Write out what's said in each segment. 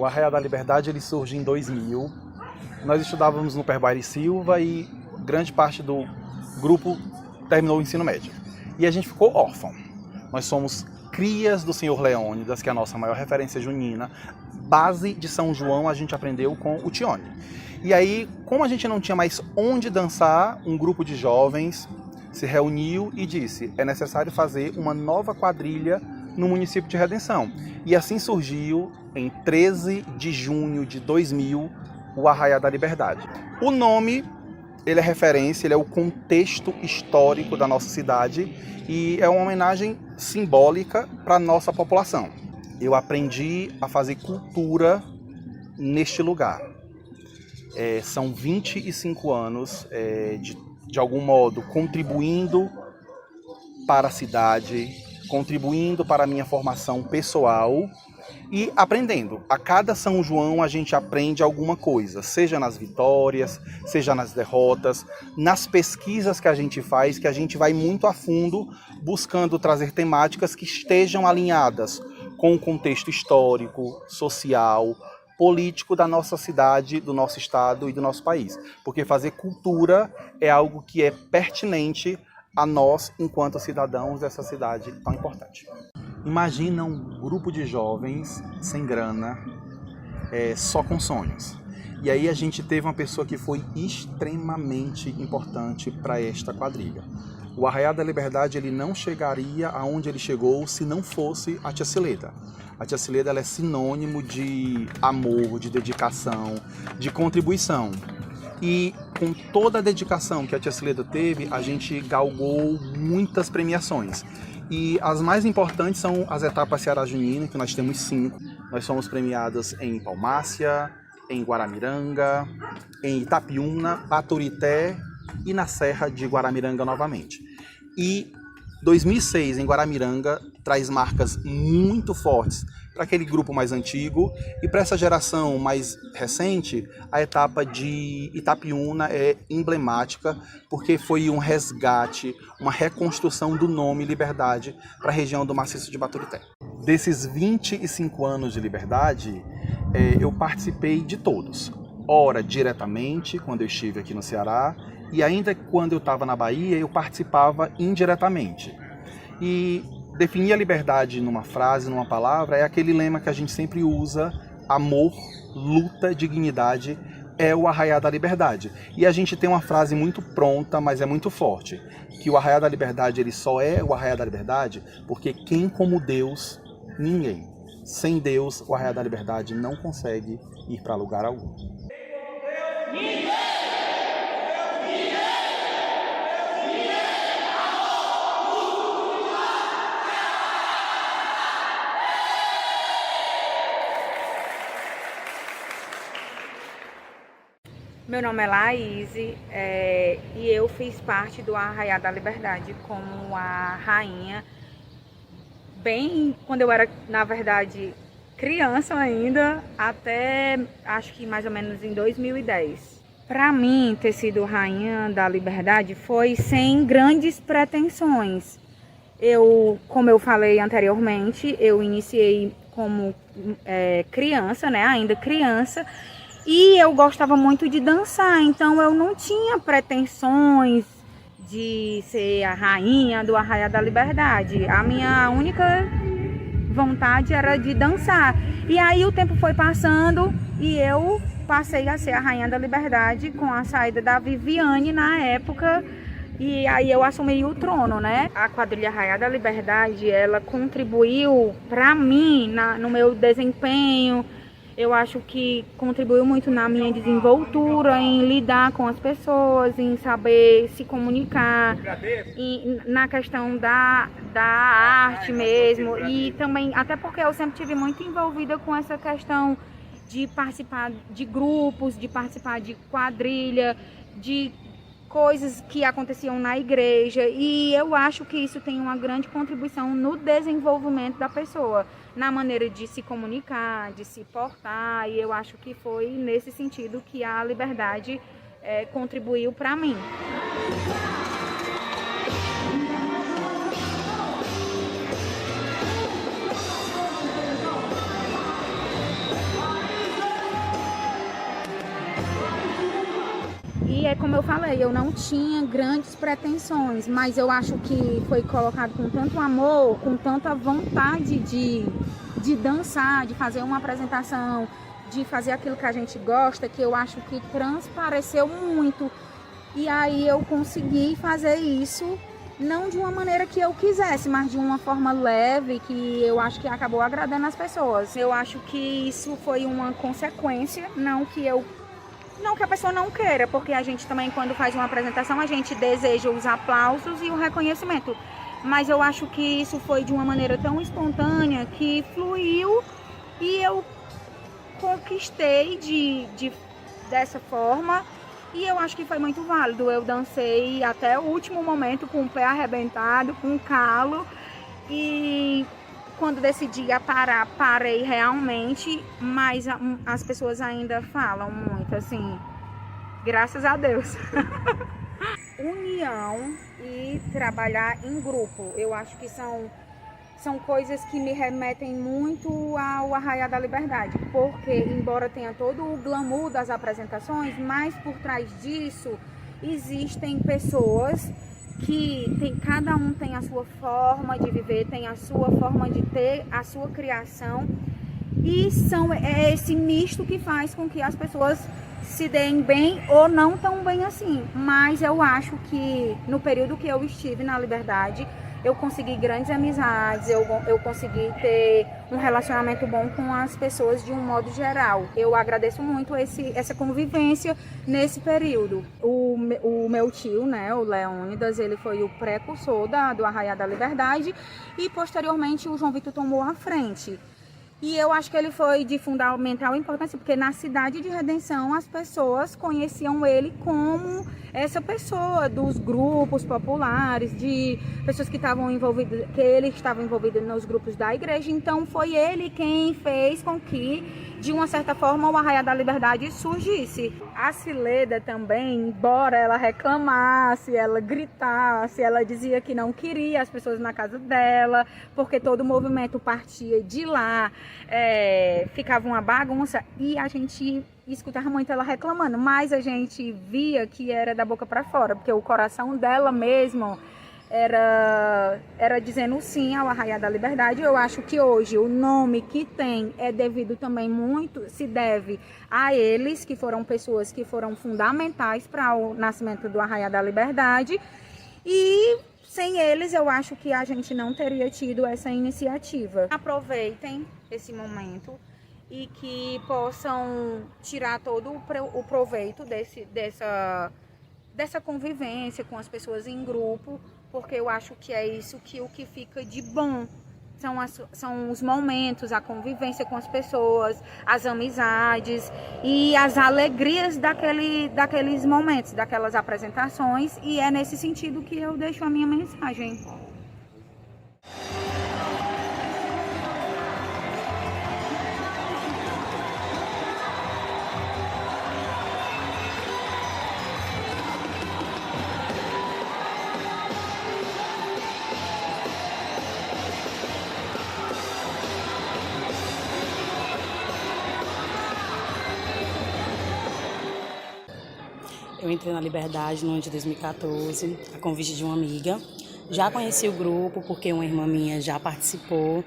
O Arraial da Liberdade ele surge em 2000. Nós estudávamos no Perbaire Silva e grande parte do grupo terminou o ensino médio. E a gente ficou órfão. Nós somos crias do Senhor Leônidas, que é a nossa maior referência junina. Base de São João a gente aprendeu com o Tione. E aí, como a gente não tinha mais onde dançar, um grupo de jovens se reuniu e disse: é necessário fazer uma nova quadrilha no município de Redenção. E assim surgiu, em 13 de junho de 2000, o Arraial da Liberdade. O nome, ele é referência, ele é o contexto histórico da nossa cidade e é uma homenagem simbólica para a nossa população. Eu aprendi a fazer cultura neste lugar. São 25 anos, de algum modo, contribuindo para a cidade, contribuindo para a minha formação pessoal e aprendendo. A cada São João a gente aprende alguma coisa, seja nas vitórias, seja nas derrotas, nas pesquisas que a gente faz, que a gente vai muito a fundo buscando trazer temáticas que estejam alinhadas com o contexto histórico, social, político da nossa cidade, do nosso estado e do nosso país. Porque fazer cultura é algo que é pertinente a nós, enquanto cidadãos dessa cidade tão importante. Imagina um grupo de jovens sem grana, só com sonhos. E aí a gente teve uma pessoa que foi extremamente importante para esta quadrilha. O Arraial da Liberdade ele não chegaria aonde ele chegou se não fosse a Tia Cileda. A Tia Cileda ela é sinônimo de amor, de dedicação, de contribuição. E com toda a dedicação que a Tia Cileda teve, a gente galgou muitas premiações. E as mais importantes são as etapas Ceará Junina, que nós temos 5. Nós somos premiados em Palmácia, em Guaramiranga, em Itapiúna, Baturité e na Serra de Guaramiranga novamente. E 2006 em Guaramiranga traz marcas muito fortes para aquele grupo mais antigo e para essa geração mais recente, a etapa de Itapiúna é emblemática porque foi um resgate, uma reconstrução do nome Liberdade para a região do maciço de Baturité. Desses 25 anos de Liberdade, eu participei de todos. Ora diretamente, quando eu estive aqui no Ceará, e ainda quando eu estava na Bahia, eu participava indiretamente. E definir a liberdade numa frase, numa palavra, é aquele lema que a gente sempre usa: amor, luta, dignidade, é o Arraial da Liberdade. E a gente tem uma frase muito pronta, mas é muito forte, que o Arraial da Liberdade ele só é o Arraial da Liberdade porque quem como Deus, ninguém. Sem Deus, o Arraial da Liberdade não consegue ir para lugar algum. Meu nome é Laís e eu fiz parte do Arraial da Liberdade como a rainha, bem quando eu era, na verdade, criança ainda, até acho que mais ou menos em 2010. Para mim, ter sido rainha da Liberdade foi sem grandes pretensões. Como eu falei anteriormente, eu iniciei como criança, né, ainda criança, e eu gostava muito de dançar, então eu não tinha pretensões de ser a rainha do Arraial da Liberdade. A minha única vontade era de dançar. E aí o tempo foi passando e eu passei a ser a rainha da Liberdade com a saída da Viviane na época. E aí eu assumi o trono, né? A quadrilha Arraial da Liberdade, ela contribuiu para mim no meu desempenho. Eu acho que contribuiu muito na minha desenvoltura, em lidar com as pessoas, em saber se comunicar, na questão da arte mesmo. E também, até porque eu sempre tive muito envolvida com essa questão de participar de grupos, de participar de quadrilha, de coisas que aconteciam na igreja, e eu acho que isso tem uma grande contribuição no desenvolvimento da pessoa, na maneira de se comunicar, de se portar, e eu acho que foi nesse sentido que a liberdade contribuiu para mim. E é como eu falei, eu não tinha grandes pretensões, mas eu acho que foi colocado com tanto amor, com tanta vontade de dançar, de fazer uma apresentação, de fazer aquilo que a gente gosta, que eu acho que transpareceu muito. E aí eu consegui fazer isso, não de uma maneira que eu quisesse, mas de uma forma leve, que eu acho que acabou agradando as pessoas. Eu acho que isso foi uma consequência, não que a pessoa não queira, porque a gente também, quando faz uma apresentação, a gente deseja os aplausos e o reconhecimento. Mas eu acho que isso foi de uma maneira tão espontânea que fluiu e eu conquistei dessa forma. E eu acho que foi muito válido. Eu dancei até o último momento com o pé arrebentado, com calo. E quando decidi parar, parei realmente. Mas as pessoas ainda falam muito, assim, graças a Deus. União e trabalhar em grupo. Eu acho que são coisas que me remetem muito ao Arraiá da Liberdade, porque embora tenha todo o glamour das apresentações, mas por trás disso existem pessoas que cada um tem a sua forma de viver, tem a sua forma de ter a sua criação, e é esse misto que faz com que as pessoas se deem bem ou não tão bem assim. Mas eu acho que no período que eu estive na Liberdade, eu consegui grandes amizades, eu consegui ter um relacionamento bom com as pessoas de um modo geral. Eu agradeço muito essa convivência nesse período. O meu tio, né, o Leônidas, ele foi o precursor do Arraiá da Liberdade e posteriormente o João Vitor tomou a frente. E eu acho que ele foi de fundamental importância, porque na cidade de Redenção as pessoas conheciam ele como essa pessoa dos grupos populares, de pessoas que estavam envolvidas, que ele estava envolvido nos grupos da igreja. Então foi ele quem fez com que, de uma certa forma, o Arraiá da Liberdade surgisse. A Cileda também, embora ela reclamasse, ela gritasse, ela dizia que não queria as pessoas na casa dela, porque todo o movimento partia de lá, ficava uma bagunça, e a gente escutava muito ela reclamando, mas a gente via que era da boca para fora, porque o coração dela mesmo era dizendo sim ao Arraiá da Liberdade. Eu acho que hoje o nome que tem é devido também muito, se deve a eles, que foram pessoas que foram fundamentais para o nascimento do Arraiá da Liberdade, e sem eles eu acho que a gente não teria tido essa iniciativa. Aproveitem esse momento e que possam tirar todo o proveito dessa convivência com as pessoas em grupo, porque eu acho que é isso o que fica de bom. São os momentos, a convivência com as pessoas, as amizades e as alegrias daqueles momentos, daquelas apresentações, e é nesse sentido que eu deixo a minha mensagem. Eu entrei na Liberdade no ano de 2014, a convite de uma amiga. Já conheci o grupo porque uma irmã minha já participou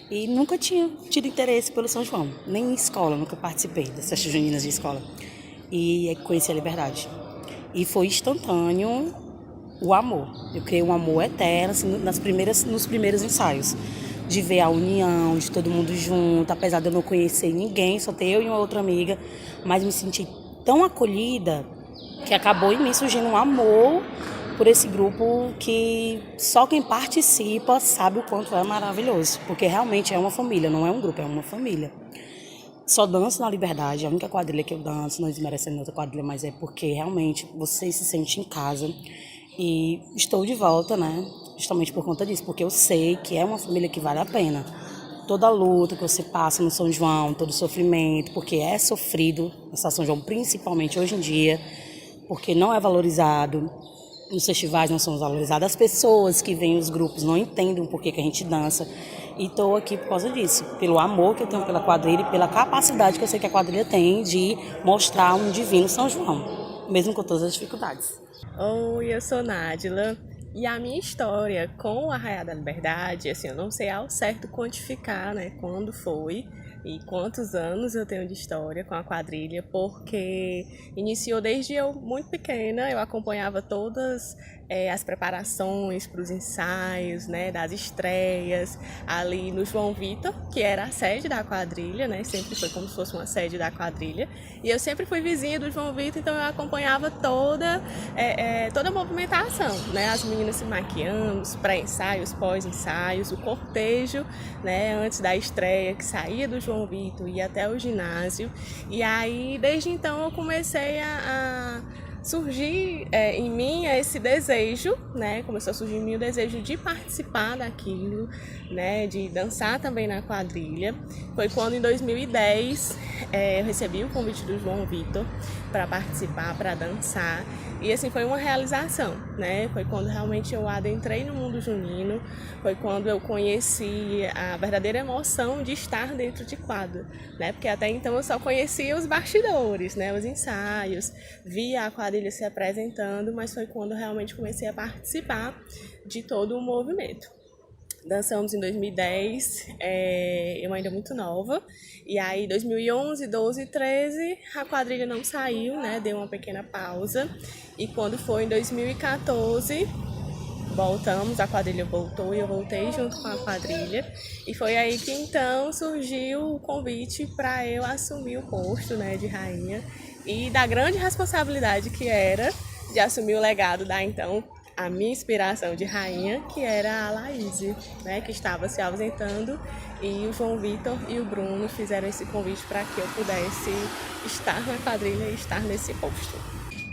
e nunca tinha tido interesse pelo São João, nem em escola, nunca participei das festas juninas de escola. E conheci a Liberdade. E foi instantâneo o amor. Eu criei um amor eterno assim, nos primeiros ensaios. De ver a união, de todo mundo junto, apesar de eu não conhecer ninguém, só ter eu e uma outra amiga, mas me senti tão acolhida que acabou em mim surgindo um amor por esse grupo que só quem participa sabe o quanto é maravilhoso, porque realmente é uma família, não é um grupo, é uma família. Só danço na Liberdade, a única quadrilha que eu danço, não desmerecendo outra quadrilha, mas é porque realmente você se sente em casa e estou de volta, né? Justamente por conta disso, porque eu sei que é uma família que vale a pena. Toda a luta que você passa no São João, todo o sofrimento, porque é sofrido no São João, principalmente hoje em dia, porque não é valorizado, os festivais não são valorizados, as pessoas que vêm os grupos não entendem por que a gente dança, e estou aqui por causa disso, pelo amor que eu tenho pela quadrilha e pela capacidade que eu sei que a quadrilha tem de mostrar um divino São João. mesmo com todas as dificuldades. Oi, eu sou Nádila e a minha história com o Arraial da Liberdade, assim, eu não sei ao certo quantificar, né, quando foi e quantos anos eu tenho de história com a quadrilha, porque iniciou desde eu muito pequena, eu acompanhava todas as preparações para os ensaios, né, das estreias, ali no João Vitor, que era a sede da quadrilha, né, sempre foi como se fosse uma sede da quadrilha, e eu sempre fui vizinha do João Vitor, então eu acompanhava toda a movimentação, né, as meninas se maquiando, os pré-ensaios, pós-ensaios, o cortejo, né, antes da estreia, que saía do João Vitor e ia até o ginásio, e aí desde então eu comecei a surgir em mim esse desejo, né? Começou a surgir em mim o desejo de participar daquilo, né? De dançar também na quadrilha. Foi quando em 2010 eu recebi o convite do João Vitor para participar, para dançar. E assim foi uma realização, né? Foi quando realmente eu adentrei no mundo junino, foi quando eu conheci a verdadeira emoção de estar dentro de quadro, né? Porque até então eu só conhecia os bastidores, né? Os ensaios, via a quadrilha se apresentando, mas foi quando realmente comecei a participar de todo o movimento. Dançamos em 2010, eu ainda muito nova, e aí 2011, 12 e 13 a quadrilha não saiu, né, deu uma pequena pausa, e quando foi em 2014 voltamos, a quadrilha voltou e eu voltei junto com a quadrilha, e foi aí que então surgiu o convite para eu assumir o posto, né, de rainha, e da grande responsabilidade que era de assumir o legado da então a minha inspiração de rainha, que era a Laís, né, que estava se ausentando, e o João Vitor e o Bruno fizeram esse convite para que eu pudesse estar na quadrilha e estar nesse posto.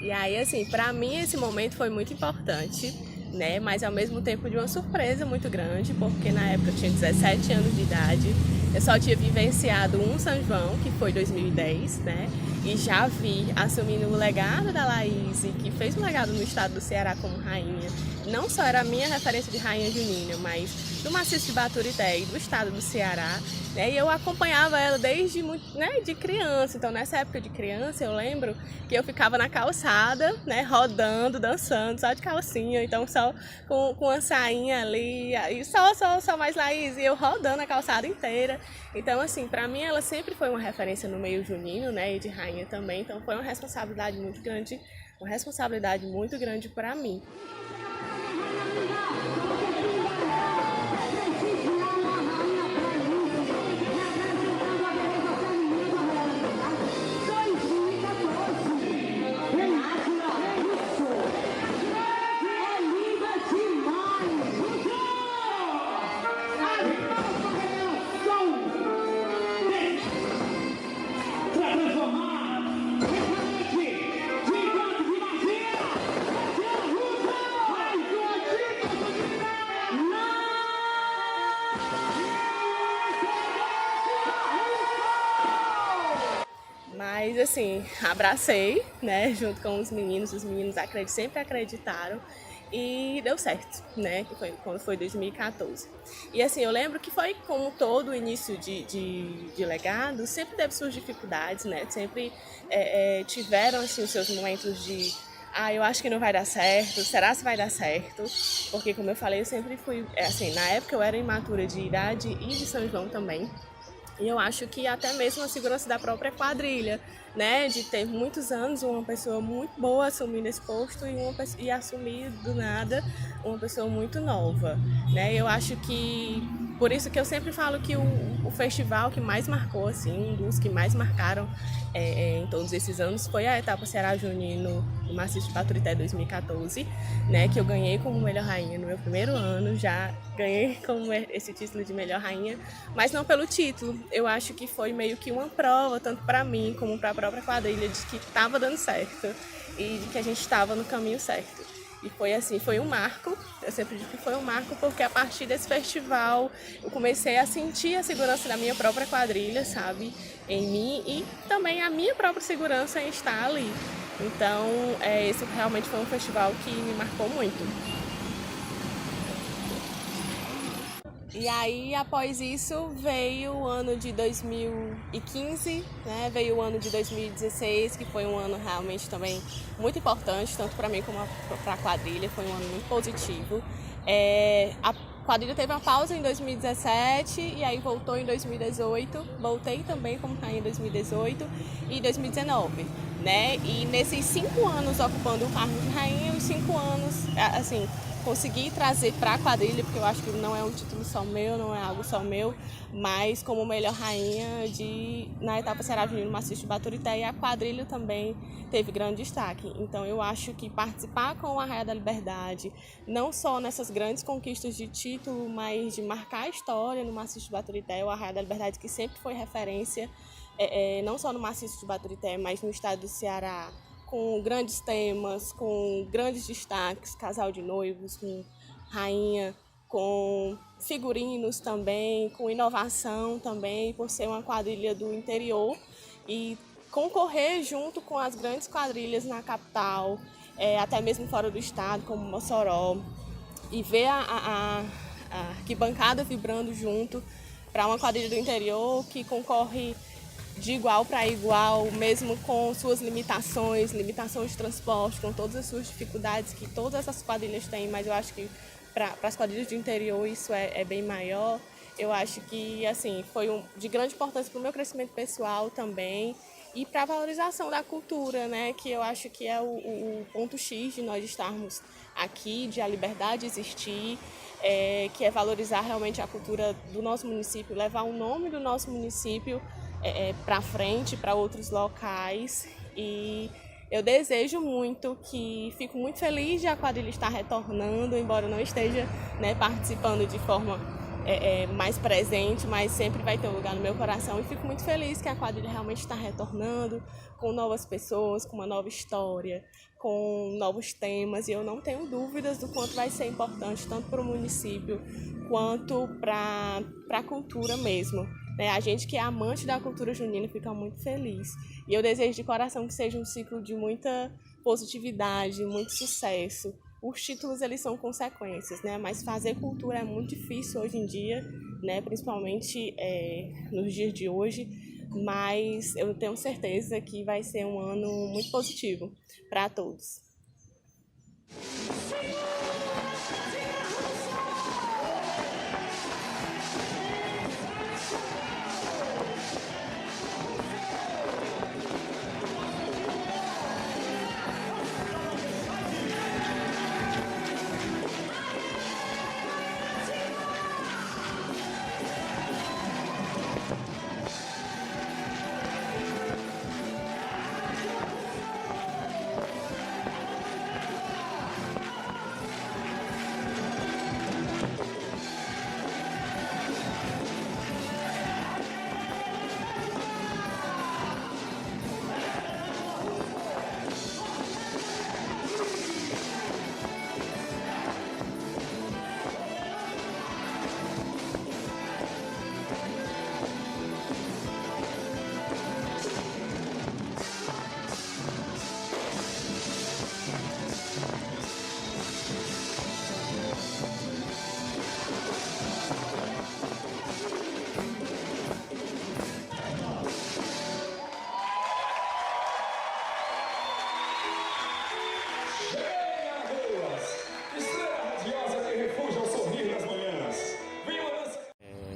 E aí, assim, para mim esse momento foi muito importante, né, mas ao mesmo tempo de uma surpresa muito grande, porque na época eu tinha 17 anos de idade, eu só tinha vivenciado um São João, que foi 2010, né, e já vi assumindo o legado da Laís, que fez um legado no estado do Ceará como rainha. Não só era a minha referência de rainha junina, mas do maciço de Baturité e do estado do Ceará, né? E eu acompanhava ela desde muito, né, de criança. Então nessa época de criança eu lembro que eu ficava na calçada, né, rodando, dançando, só de calcinha, então só com uma sainha ali, e só mais Laís, e eu rodando a calçada inteira. Então assim, para mim ela sempre foi uma referência no meio junino, né, e de rainha também, então foi uma responsabilidade muito grande para mim. Mas assim, abracei, né, junto com os meninos sempre acreditaram e deu certo, né, que foi quando foi 2014. E assim, eu lembro que foi como todo o início de legado, sempre teve suas dificuldades, né, sempre tiveram assim os seus momentos de eu acho que não vai dar certo, será se vai dar certo? Porque como eu falei, eu sempre fui, assim, na época eu era imatura de idade e de São João também. E eu acho que até mesmo a segurança da própria quadrilha, né, de ter muitos anos uma pessoa muito boa assumindo esse posto e assumir do nada uma pessoa muito nova, né? Eu acho que por isso que eu sempre falo que o festival que mais marcou, assim, um dos que mais marcaram em todos esses anos foi a etapa Ceará Junino do Maciço de Baturité 2014, né, que eu ganhei como melhor rainha no meu primeiro ano, já ganhei como esse título de melhor rainha, mas não pelo título. Eu acho que foi meio que uma prova, tanto para mim como para a própria quadrilha, de que estava dando certo e de que a gente estava no caminho certo. E foi assim, foi um marco, eu sempre digo que foi um marco porque a partir desse festival eu comecei a sentir a segurança da minha própria quadrilha, sabe, em mim e também a minha própria segurança em estar ali. Então, esse realmente foi um festival que me marcou muito. E aí, após isso, veio o ano de 2015, né? Veio o ano de 2016, que foi um ano realmente também muito importante, tanto para mim como para a quadrilha, foi um ano muito positivo. A quadrilha teve uma pausa em 2017 e aí voltou em 2018, voltei também como rainha em 2018 e 2019, né? E nesses 5 anos ocupando o cargo de rainha, os 5 anos, assim, consegui trazer para a quadrilha, porque eu acho que não é um título só meu, não é algo só meu, mas como melhor rainha na etapa Ceará Junino Maciço de Baturité, e a quadrilha também teve grande destaque. Então eu acho que participar com o Arraiá da Liberdade, não só nessas grandes conquistas de título, mas de marcar a história no Maciço de Baturité, o Arraiá da Liberdade que sempre foi referência, não só no Maciço de Baturité, mas no estado do Ceará, com grandes temas, com grandes destaques, casal de noivos, com rainha, com figurinos também, com inovação também, por ser uma quadrilha do interior e concorrer junto com as grandes quadrilhas na capital, até mesmo fora do estado, como Mossoró, e ver a arquibancada vibrando junto para uma quadrilha do interior que concorre de igual para igual, mesmo com suas limitações de transporte, com todas as suas dificuldades que todas essas quadrilhas têm, mas eu acho que para as quadrilhas de interior isso é bem maior. Eu acho que assim foi de grande importância para o meu crescimento pessoal também e para a valorização da cultura, né? Que eu acho que é o ponto X de nós estarmos aqui, de a liberdade existir, que é valorizar realmente a cultura do nosso município, levar o nome do nosso município para frente, para outros locais. E eu desejo muito fico muito feliz de a quadrilha estar retornando, embora eu não esteja, né, participando de forma mais presente, mas sempre vai ter um lugar no meu coração. E fico muito feliz que a quadrilha realmente está retornando com novas pessoas, com uma nova história, com novos temas. E eu não tenho dúvidas do quanto vai ser importante, tanto para o município quanto para a cultura mesmo. A gente que é amante da cultura junina fica muito feliz. E eu desejo de coração que seja um ciclo de muita positividade, muito sucesso. Os títulos, eles são consequências, né? Mas fazer cultura é muito difícil hoje em dia, né? Principalmente nos dias de hoje. Mas eu tenho certeza que vai ser um ano muito positivo para todos.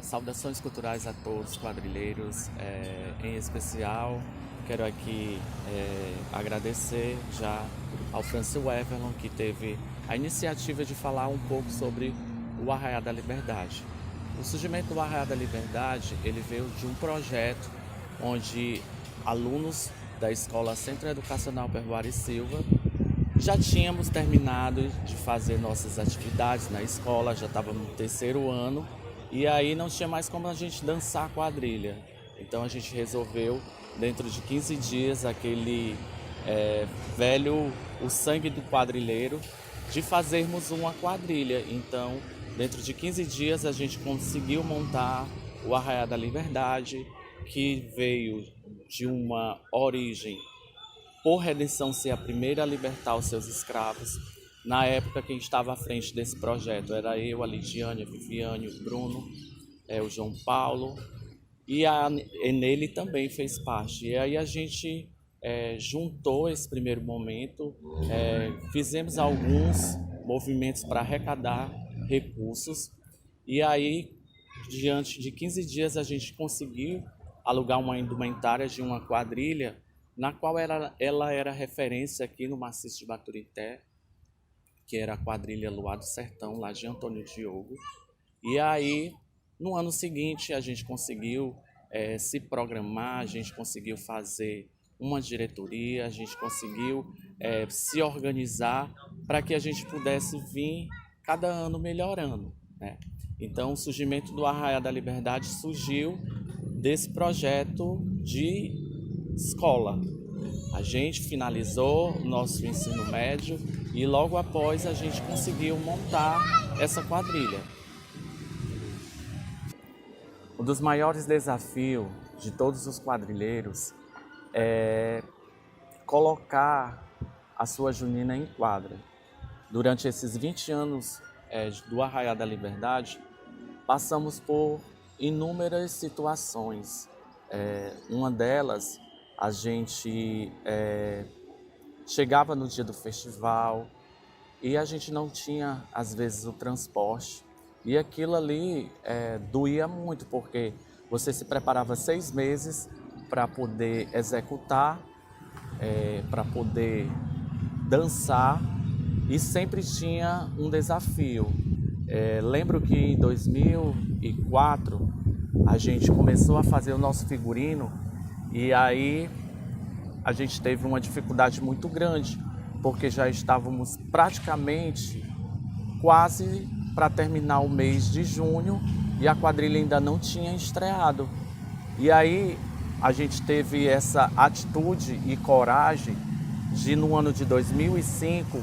Saudações culturais a todos, quadrilheiros. Em especial, quero aqui agradecer já ao Francis Weverlon, que teve a iniciativa de falar um pouco sobre o Arraiá da Liberdade. O surgimento do Arraiá da Liberdade, ele veio de um projeto onde alunos da Escola Centro Educacional Perbuari Silva já tínhamos terminado de fazer nossas atividades na escola, já estávamos no 3º ano, e aí não tinha mais como a gente dançar a quadrilha. Então a gente resolveu, dentro de 15 dias, aquele velho, o sangue do quadrilheiro, de fazermos uma quadrilha. Então, dentro de 15 dias, a gente conseguiu montar o Arraiá da Liberdade, que veio de uma origem por redenção ser a primeira a libertar os seus escravos, Na época, quem estava à frente desse projeto era eu, a Lidiane, a Viviane, o Bruno, o João Paulo, e a Enele também fez parte. E aí a gente juntou esse primeiro momento, fizemos alguns movimentos para arrecadar recursos, e aí, diante de 15 dias, a gente conseguiu alugar uma indumentária de uma quadrilha, na qual ela era referência aqui no Maciço de Baturité, que era a quadrilha Luar do Sertão, lá de Antônio Diogo. E aí, no ano seguinte, a gente conseguiu se programar, a gente conseguiu fazer uma diretoria, a gente conseguiu se organizar para que a gente pudesse vir cada ano melhorando, né? Então, o surgimento do Arraiá da Liberdade surgiu desse projeto de escola. A gente finalizou o nosso ensino médio e logo após a gente conseguiu montar essa quadrilha. Um dos maiores desafios de todos os quadrilheiros é colocar a sua junina em quadra. Durante esses 20 anos do Arraiá da Liberdade, passamos por inúmeras situações. Uma delas, a gente chegava no dia do festival e a gente não tinha, às vezes, o transporte. E aquilo ali doía muito, porque você se preparava 6 meses para poder executar, para poder dançar, e sempre tinha um desafio. Lembro que em 2004 a gente começou a fazer o nosso figurino e aí a gente teve uma dificuldade muito grande, porque já estávamos praticamente quase para terminar o mês de junho e a quadrilha ainda não tinha estreado. E aí a gente teve essa atitude e coragem de, no ano de 2005,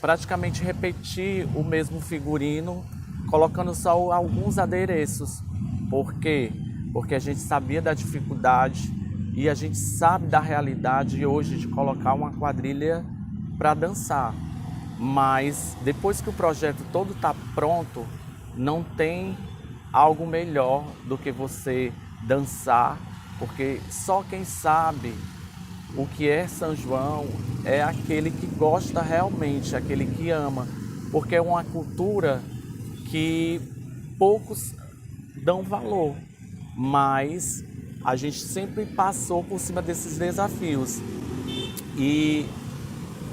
praticamente repetir o mesmo figurino, colocando só alguns adereços. Por quê? Porque a gente sabia da dificuldade e a gente sabe da realidade hoje de colocar uma quadrilha para dançar. Mas depois que o projeto todo está pronto, não tem algo melhor do que você dançar, porque só quem sabe o que é São João é aquele que gosta realmente, aquele que ama, porque é uma cultura que poucos dão valor, mas a gente sempre passou por cima desses desafios. E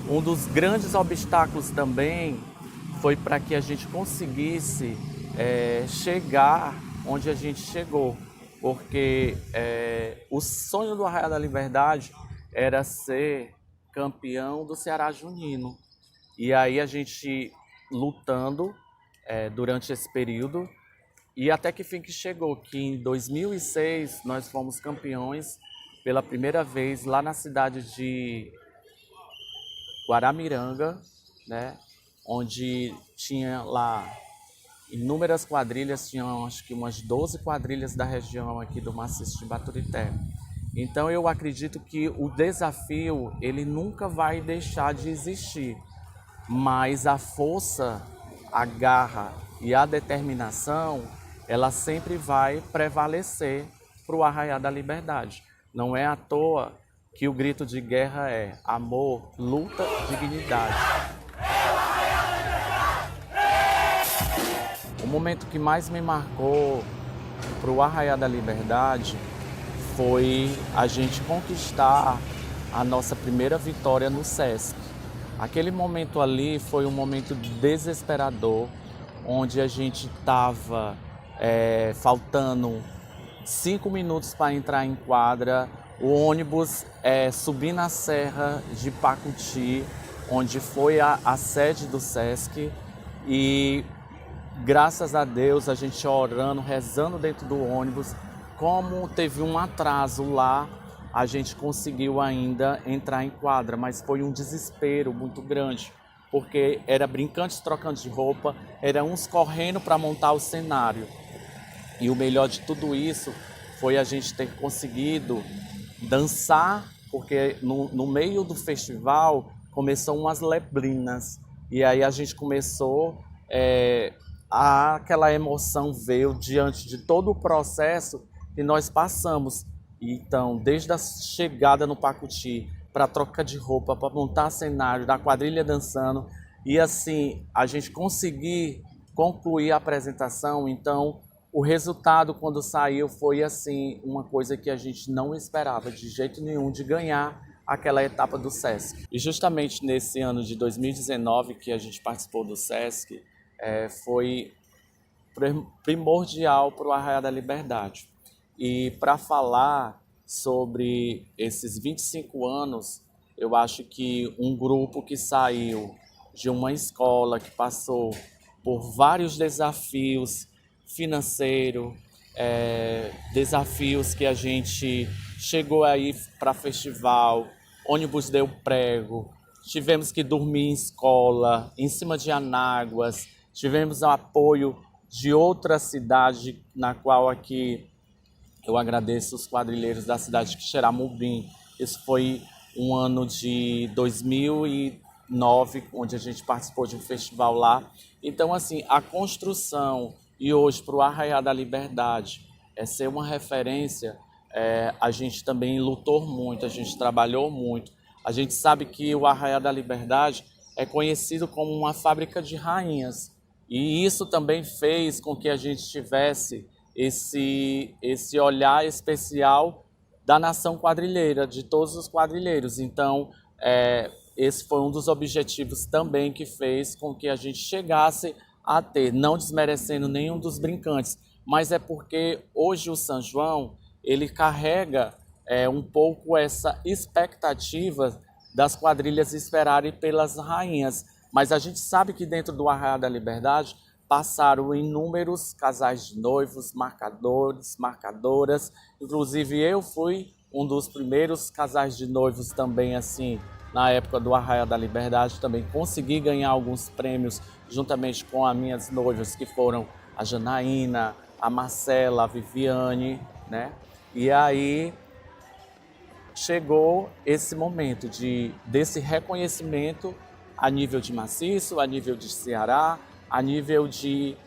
um dos grandes obstáculos também foi para que a gente conseguisse chegar onde a gente chegou, porque o sonho do Arraiá da Liberdade era ser campeão do Ceará Junino. E aí a gente lutando durante esse período, e até que fim que chegou, que em 2006 nós fomos campeões pela primeira vez lá na cidade de Guaramiranga, né? Onde tinha lá inúmeras quadrilhas, tinham acho que umas 12 quadrilhas da região aqui do Maciço de Baturité. Então eu acredito que o desafio ele nunca vai deixar de existir, mas a força, a garra e a determinação, ela sempre vai prevalecer para o Arraiá da Liberdade. Não é à toa que o grito de guerra é amor, luta, dignidade. O momento que mais me marcou para o Arraiá da Liberdade foi a gente conquistar a nossa primeira vitória no Sesc. Aquele momento ali foi um momento desesperador, onde a gente estava faltando 5 minutos para entrar em quadra, o ônibus subindo a serra de Pacuti, onde foi a sede do Sesc, e graças a Deus a gente orando, rezando dentro do ônibus. Como teve um atraso lá, a gente conseguiu ainda entrar em quadra, mas foi um desespero muito grande, porque era brincantes trocando de roupa, era uns correndo para montar o cenário. E o melhor de tudo isso foi a gente ter conseguido dançar, porque no meio do festival começou umas leblinas. E aí a gente começou, aquela emoção veio diante de todo o processo que nós passamos. Então, desde a chegada no Pacuti, para a troca de roupa, para montar cenário, da quadrilha dançando, e assim, a gente conseguir concluir a apresentação. Então, o resultado quando saiu foi assim, uma coisa que a gente não esperava de jeito nenhum, de ganhar aquela etapa do Sesc. E justamente nesse ano de 2019 que a gente participou do Sesc, foi primordial para o Arraial da Liberdade. E para falar sobre esses 25 anos, eu acho que um grupo que saiu de uma escola que passou por vários desafios financeiros, desafios que a gente chegou aí para festival, ônibus deu prego, tivemos que dormir em escola, em cima de anáguas, tivemos o apoio de outra cidade, na qual aqui eu agradeço os quadrilheiros da cidade de Quixeramobim. Isso foi um ano de 2009, onde a gente participou de um festival lá. Então, assim, a construção e hoje para o Arraial da Liberdade ser uma referência, a gente também lutou muito, a gente trabalhou muito. A gente sabe que o Arraial da Liberdade é conhecido como uma fábrica de rainhas. E isso também fez com que a gente tivesse esse olhar especial da nação quadrilheira, de todos os quadrilheiros. Então, esse foi um dos objetivos também que fez com que a gente chegasse a ter, não desmerecendo nenhum dos brincantes, mas é porque hoje o São João, ele carrega um pouco essa expectativa das quadrilhas esperarem pelas rainhas. Mas a gente sabe que dentro do Arraial da Liberdade passaram inúmeros casais de noivos, marcadores, marcadoras. Inclusive eu fui um dos primeiros casais de noivos também, assim, na época do Arraial da Liberdade. Também consegui ganhar alguns prêmios juntamente com as minhas noivas, que foram a Janaína, a Marcela, a Viviane, né? E aí chegou esse momento desse reconhecimento a nível de maciço, a nível de Ceará, a nível de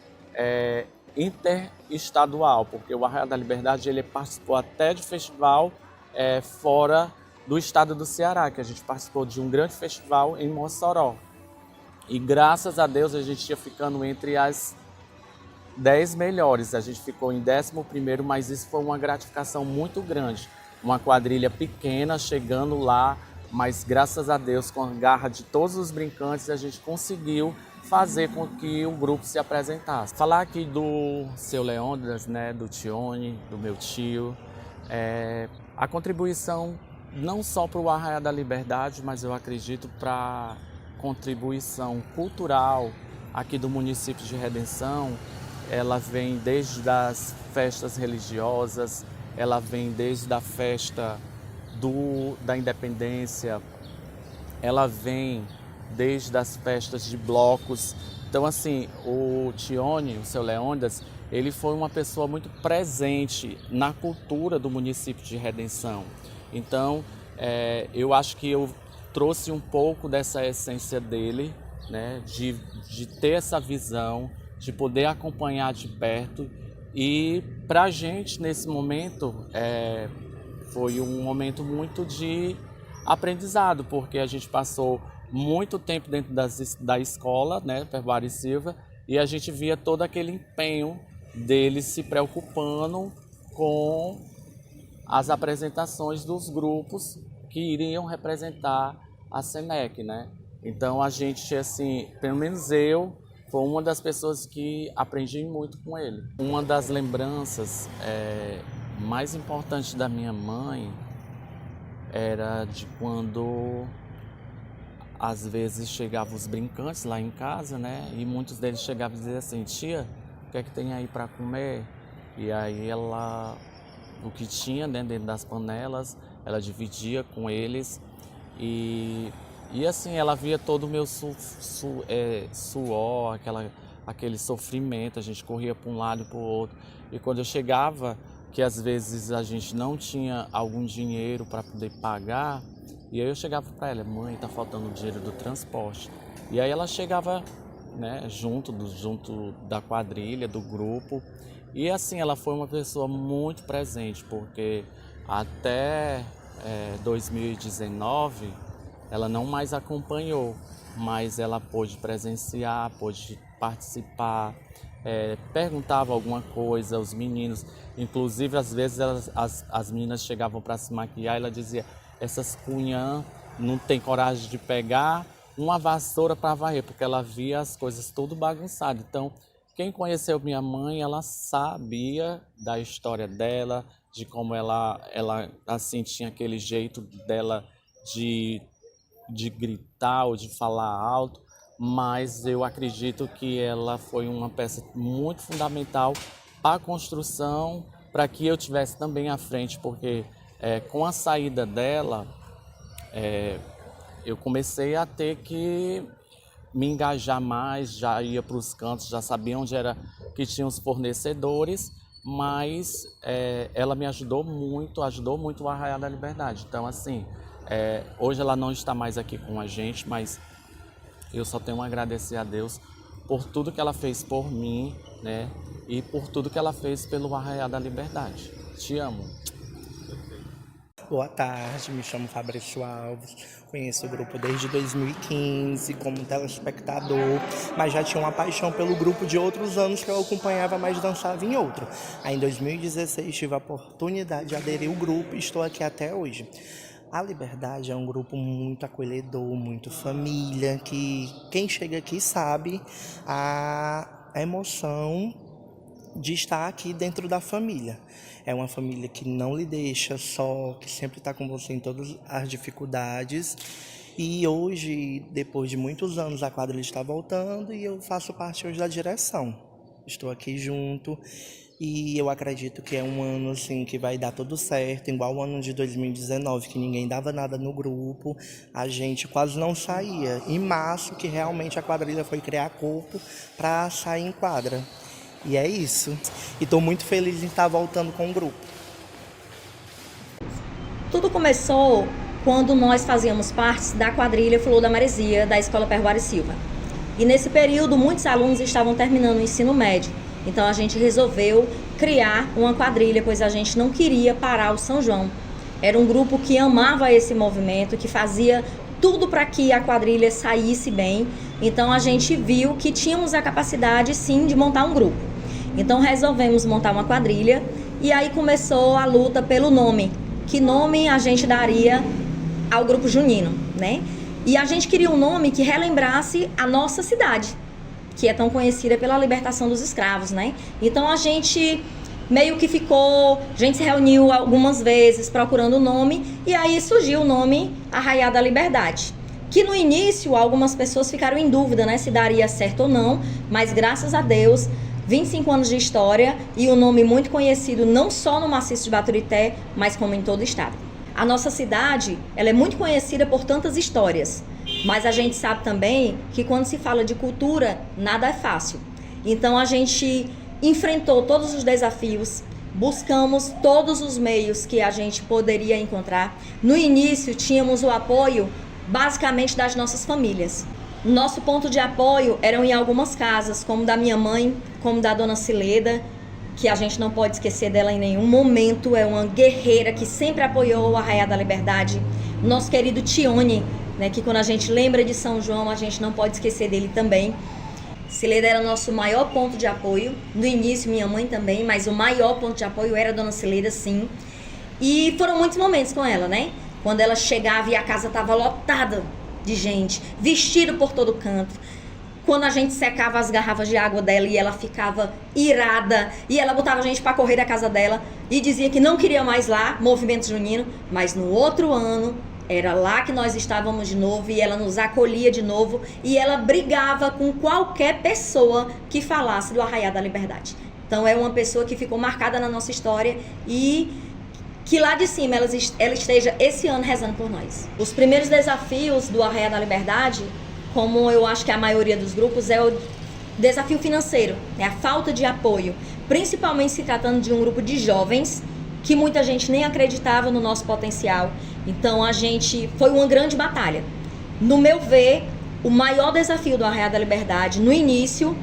interestadual, porque o Arraial da Liberdade ele participou até de festival fora do estado do Ceará, que a gente participou de um grande festival em Mossoró. E graças a Deus a gente ia ficando entre as 10 melhores, a gente ficou em 11º, mas isso foi uma gratificação muito grande. Uma quadrilha pequena chegando lá, mas graças a Deus, com a garra de todos os brincantes, a gente conseguiu fazer com que o grupo se apresentasse. Falar aqui do seu Leônidas, né, do Tione, do meu tio, a contribuição não só para o Arraial da Liberdade, mas eu acredito para a contribuição cultural aqui do município de Redenção. Ela vem desde as festas religiosas, ela vem desde a festa da independência, ela vem desde as festas de blocos. Então, assim, o Tione, o seu Leônidas, ele foi uma pessoa muito presente na cultura do município de Redenção. Então, eu acho que eu trouxe um pouco dessa essência dele, né, de ter essa visão, de poder acompanhar de perto. E para a gente, nesse momento, foi um momento muito de aprendizado, porque a gente passou muito tempo dentro da escola, né, Perbuari Silva, e a gente via todo aquele empenho deles se preocupando com as apresentações dos grupos que iriam representar a SENEC, né? Então a gente, assim, pelo menos eu, foi uma das pessoas que aprendi muito com ele. Uma das lembranças mais importantes da minha mãe era de quando às vezes chegavam os brincantes lá em casa, né? E muitos deles chegavam e diziam assim: tia, o que é que tem aí para comer? E aí ela, o que tinha, né, dentro das panelas, ela dividia com eles. E assim, ela via todo o meu suor, aquele sofrimento, a gente corria para um lado e para o outro. E quando eu chegava, que às vezes a gente não tinha algum dinheiro para poder pagar, E aí eu chegava para ela, mãe, tá faltando o dinheiro do transporte. E aí ela chegava, né, junto da quadrilha, do grupo. E assim, ela foi uma pessoa muito presente, porque até 2019 ela não mais acompanhou, mas ela pôde presenciar, pôde participar, perguntava alguma coisa aos meninos. Inclusive, às vezes as meninas chegavam para se maquiar e ela dizia, essas cunhã não tem coragem de pegar uma vassoura para varrer, porque ela via as coisas tudo bagunçado. Então, quem conheceu minha mãe, ela sabia da história dela, de como ela assim, tinha aquele jeito dela de gritar ou de falar alto, mas eu acredito que ela foi uma peça muito fundamental para a construção, para que eu tivesse também à frente, porque com a saída dela, eu comecei a ter que me engajar mais, já ia para os cantos, já sabia onde era que tinha os fornecedores, mas ela me ajudou muito o Arraial da Liberdade. Então, assim, hoje ela não está mais aqui com a gente, mas eu só tenho a agradecer a Deus por tudo que ela fez por mim, né? E por tudo que ela fez pelo Arraial da Liberdade. Te amo. Boa tarde, me chamo Fabrício Alves, conheço o grupo desde 2015 como telespectador, mas já tinha uma paixão pelo grupo de outros anos que eu acompanhava, mas dançava em outro. Aí em 2016 tive a oportunidade de aderir ao grupo e estou aqui até hoje. A Liberdade é um grupo muito acolhedor, muito família, que quem chega aqui sabe a emoção de estar aqui dentro da família. É uma família que não lhe deixa só, que sempre está com você em todas as dificuldades. E hoje, depois de muitos anos, a quadrilha está voltando e eu faço parte hoje da direção. Estou aqui junto e eu acredito que é um ano assim, que vai dar tudo certo, igual o ano de 2019, que ninguém dava nada no grupo, a gente quase não saía. Em março, que realmente a quadrilha foi criar corpo para sair em quadra. E é isso. E estou muito feliz em estar voltando com o grupo. Tudo começou quando nós fazíamos parte da quadrilha Flor da Maresia, da Escola Perguari Silva. E nesse período, muitos alunos estavam terminando o ensino médio. Então a gente resolveu criar uma quadrilha, pois a gente não queria parar o São João. Era um grupo que amava esse movimento, que fazia tudo para que a quadrilha saísse bem. Então a gente viu que tínhamos a capacidade sim de montar um grupo. Então resolvemos montar uma quadrilha e aí começou a luta pelo nome. Que nome a gente daria ao grupo junino, né? E a gente queria um nome que relembrasse a nossa cidade, que é tão conhecida pela libertação dos escravos, né? Então a gente meio que a gente se reuniu algumas vezes procurando o nome e aí surgiu o nome Arraial da Liberdade. Que no início algumas pessoas ficaram em dúvida, né, se daria certo ou não, mas graças a Deus, 25 anos de história e um nome muito conhecido não só no maciço de Baturité, mas como em todo o estado. A nossa cidade, ela é muito conhecida por tantas histórias, mas a gente sabe também que quando se fala de cultura, nada é fácil. Então a gente enfrentou todos os desafios, buscamos todos os meios que a gente poderia encontrar. No início tínhamos o apoio basicamente das nossas famílias. Nosso ponto de apoio eram em algumas casas, como da minha mãe, como da dona Cileda, que a gente não pode esquecer dela em nenhum momento, é uma guerreira que sempre apoiou o Arraial da Liberdade. Nosso querido Tione, né, que quando a gente lembra de São João, a gente não pode esquecer dele também. Cileda era o nosso maior ponto de apoio, no início minha mãe também, mas o maior ponto de apoio era a dona Cileda, sim. E foram muitos momentos com ela, né? Quando ela chegava e a casa estava lotada de gente, vestido por todo canto. Quando a gente secava as garrafas de água dela e ela ficava irada, e ela botava a gente para correr da casa dela e dizia que não queria mais lá, movimento junino, mas no outro ano era lá que nós estávamos de novo e ela nos acolhia de novo e ela brigava com qualquer pessoa que falasse do Arraial da Liberdade. Então é uma pessoa que ficou marcada na nossa história e que lá de cima ela esteja esse ano rezando por nós. Os primeiros desafios do Arraial da Liberdade, como eu acho que a maioria dos grupos, é o desafio financeiro, é a falta de apoio, principalmente se tratando de um grupo de jovens que muita gente nem acreditava no nosso potencial. Então foi uma grande batalha. No meu ver, o maior desafio do Arraial da Liberdade no início,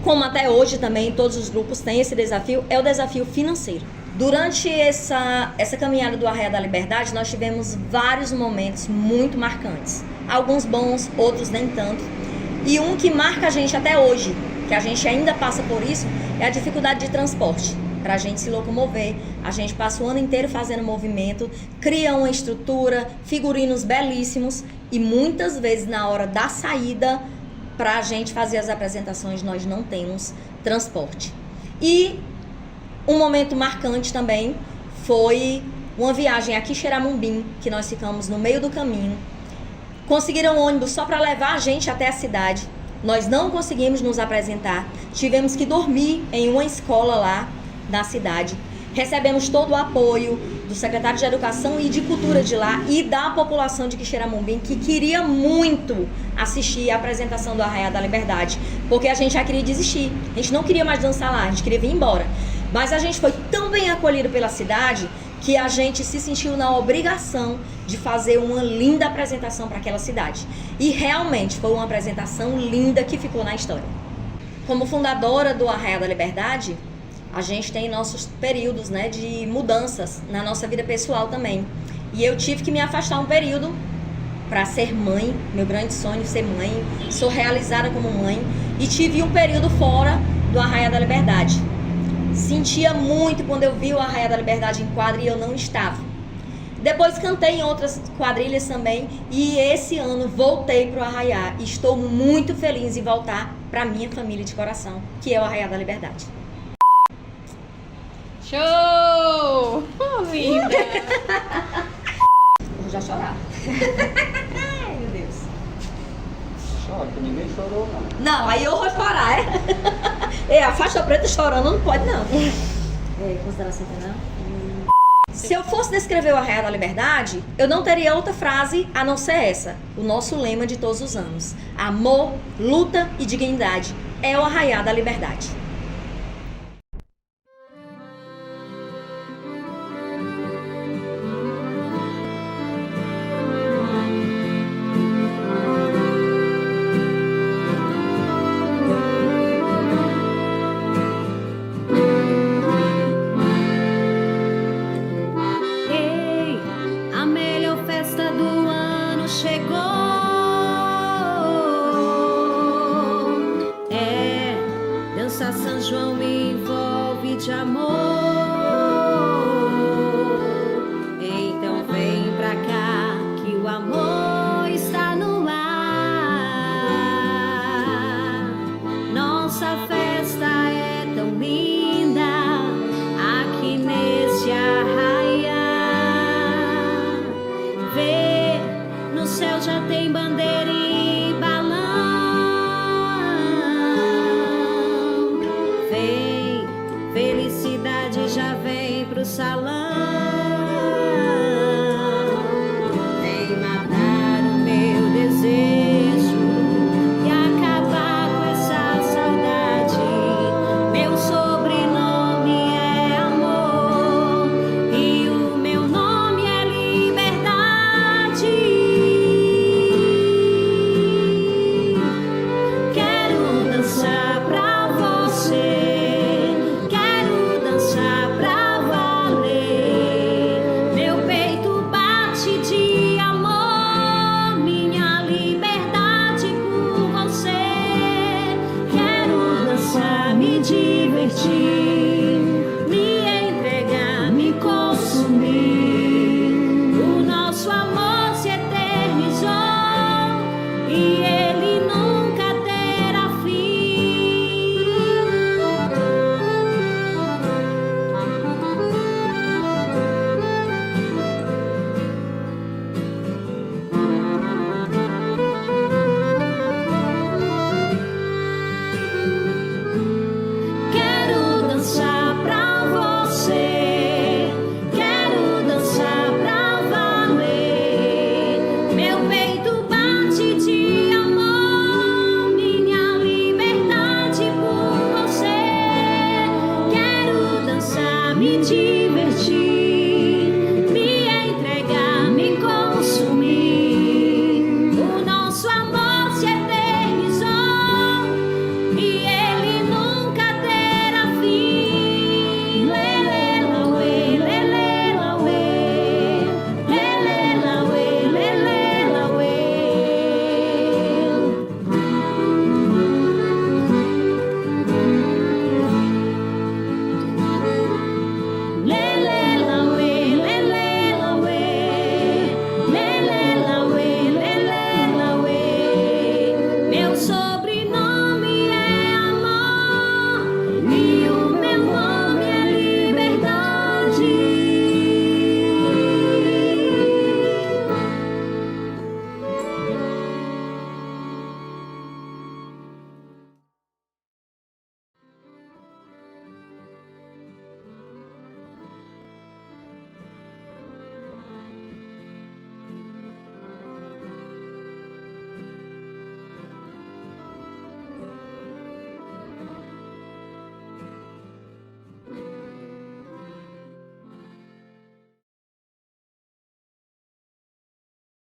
como até hoje também todos os grupos têm esse desafio, é o desafio financeiro. Durante essa caminhada do Arraial da Liberdade, nós tivemos vários momentos muito marcantes. Alguns bons, outros nem tanto. E um que marca a gente até hoje, que a gente ainda passa por isso, é a dificuldade de transporte. Para a gente se locomover, a gente passa o ano inteiro fazendo movimento, cria uma estrutura, figurinos belíssimos e muitas vezes na hora da saída, para a gente fazer as apresentações, nós não temos transporte. E um momento marcante também foi uma viagem a Quixeramobim, que nós ficamos no meio do caminho. Conseguiram um ônibus só para levar a gente até a cidade. Nós não conseguimos nos apresentar, tivemos que dormir em uma escola lá na cidade. Recebemos todo o apoio do secretário de Educação e de Cultura de lá e da população de Quixeramobim, que queria muito assistir a apresentação do Arraial da Liberdade, porque a gente já queria desistir, a gente não queria mais dançar lá, a gente queria vir embora. Mas a gente foi tão bem acolhido pela cidade que a gente se sentiu na obrigação de fazer uma linda apresentação para aquela cidade. E realmente foi uma apresentação linda que ficou na história. Como fundadora do Arraial da Liberdade, a gente tem nossos períodos, né, de mudanças na nossa vida pessoal também. E eu tive que me afastar um período para ser mãe, meu grande sonho é ser mãe, sou realizada como mãe, e tive um período fora do Arraial da Liberdade. Sentia muito quando eu vi o Arraial da Liberdade em quadra e eu não estava. Depois cantei em outras quadrilhas também e esse ano voltei para o Arraial e estou muito feliz em voltar para minha família de coração, que é o Arraial da Liberdade. Show! Linda! Vou já chorar. Ai, meu Deus. Chora, que ninguém chorou, não. Não, aí eu vou chorar, é? A faixa preta chorando não pode, não. Consideração final? Se eu fosse descrever o Arraial da Liberdade, eu não teria outra frase a não ser essa. O nosso lema de todos os anos. Amor, luta e dignidade é o Arraial da Liberdade. São João me envolve de amor. Então vem pra cá que o amor está no ar. Nossa festa é tão linda aqui neste arraial. Vê, no céu já tem bandeira.